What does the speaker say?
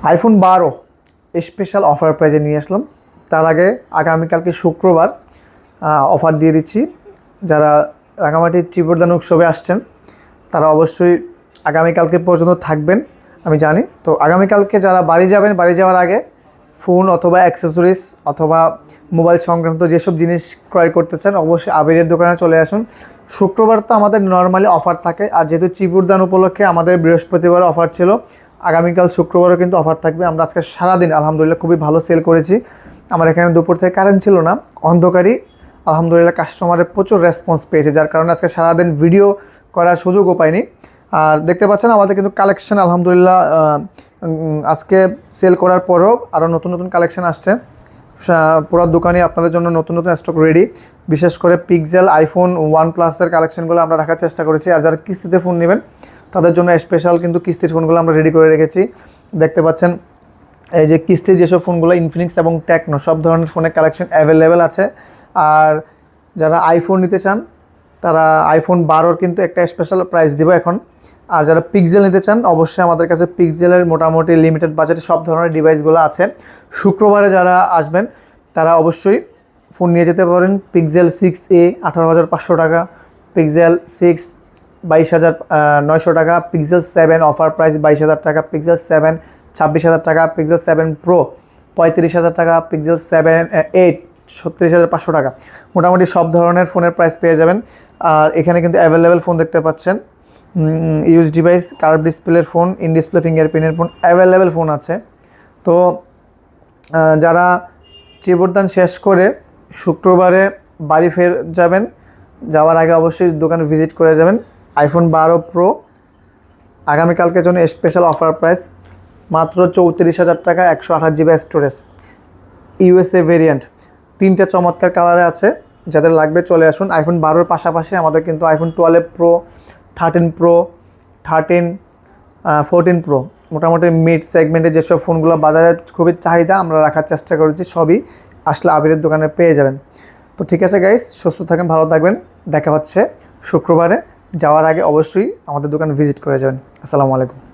IPhone 12 special offer প্রাইজে নিয়ে আসলাম। তার আগে আগামীকালকে শুক্রবার অফার দিয়ে দিচ্ছি। যারা রাঙামাটির চিবরদান উৎসবে আসছেন তারা অবশ্যই আগামীকালকে পর্যন্ত থাকবেন আমি জানি। তো আগামীকালকে যারা বাড়ি যাবেন, বাড়ি যাওয়ার আগে ফোন অথবা অ্যাক্সেসরিজ অথবা মোবাইল সংক্রান্ত যেসব জিনিস ক্রয় করতে চান অবশ্যই আবিরের দোকানে চলে আসুন। শুক্রবার তো আমাদের নর্মালি অফার থাকে, আর যেহেতু চিবরদান উপলক্ষে আমাদের বৃহস্পতিবার অফার ছিল, আগামীকাল শুক্রবারও কিন্তু অফার থাকবে। আমরা আজকে সারাদিন আলহামদুলিল্লাহ খুবই ভালো সেল করেছি। আমার এখানে দুপুর থেকে কারেন্ট ছিল না, অন্ধকারই আলহামদুলিল্লাহ কাস্টমারের প্রচুর রেসপন্স পেয়েছে, যার কারণে আজকে সারাদিন ভিডিও করার সুযোগও পাইনি। আর দেখতে পাচ্ছেন আমাদের কিন্তু কালেকশন আলহামদুলিল্লাহ আজকে সেল করার পরেও আরও নতুন নতুন কালেকশন আসছে। পুরো দোকানে আপনাদের জন্য নতুন নতুন স্টক রেডি। বিশেষ করে পিক্সেল, আইফোন, OnePlus-এর কালেকশনগুলো আমরা রাখার চেষ্টা করেছি। আর যারা কিস্তিতে ফোন নেবেন তাদের জন্য স্পেশাল কিন্তু কিস্তির ফোনগুলো আমরা রেডি করে রেখেছি। দেখতে পাচ্ছেন এই যে কিস্তির যেসব ফোনগুলো, ইনফিনিক্স এবং টেকনো সব ধরনের ফোনের কালেকশন অ্যাভেলেবেল আছে। আর যারা আইফোন নিতে চান তারা আইফোন 12 কিন্তু একটা স্পেশাল প্রাইস দিব এখন। আর যারা পিক্সেল নিতে চান অবশ্যই আমাদের কাছে পিক্সেলের মোটামুটি লিমিটেড বাজেটে সব ধরনের ডিভাইসগুলো আছে। শুক্রবারে যারা আসবেন তারা অবশ্যই ফোন নিয়ে যেতে পারেন। পিক্সেল 6a 18,500 টাকা, পিক্সেল 6 22,900 টাকা, পিক্সেল 7 অফার প্রাইস 22,000 টাকা, পিক্সেল 7 26,000 টাকা, পিক্সেল 7 প্রো 35,000 টাকা, পিক্সেল 8 37,500 টাকা। মোটামুটি সব ধরনের ফোনের প্রাইস পেয়ে যাবেন। আর এখানে কিন্তু অ্যাভেলেবেল ফোন দেখতে পাচ্ছেন, ইউজ ডিভাইস, কার্ভ ডিসপ্লের ফোন, ইন ডিসপ্লে ফিঙ্গারপ্রিন্টের ফোন, অ্যাভেলেবেল ফোন আছে। তো যারা চিবরদান শেষ করে শুক্রবারে বাড়ি ফের যাবেন, যাওয়ার আগে অবশ্যই দোকানে ভিজিট করে যাবেন। আইফোন 12 প্রো আগামীকালকের জন্য স্পেশাল অফার প্রাইস মাত্র 34,000 টাকা, 128 জিবি স্টোরেজ, ইউএসএ ভেরিয়েন্ট, 3টে চমৎকার কালারে আছে। যাদের লাগবে চলে আসুন। আইফোন 12-এর পাশাপাশি আমাদের কিন্তু আইফোন 12 প্রো, 13 প্রো, 14 প্রো মোটামুটি মিড সেগমেন্টে যেসব ফোনগুলো বাজারে খুবই চাহিদা আমরা রাখার চেষ্টা করেছি, সবই আসলে আবিরের দোকানে পেয়ে যাবেন। তো ঠিক আছে গাইস, সুস্থ থাকেন, ভালো থাকবেন। দেখা হচ্ছে শুক্রবারে। যাওয়ার আগে অবশ্যই আমাদের দোকানে ভিজিট করে যাবেন। আসসালামু আলাইকুম।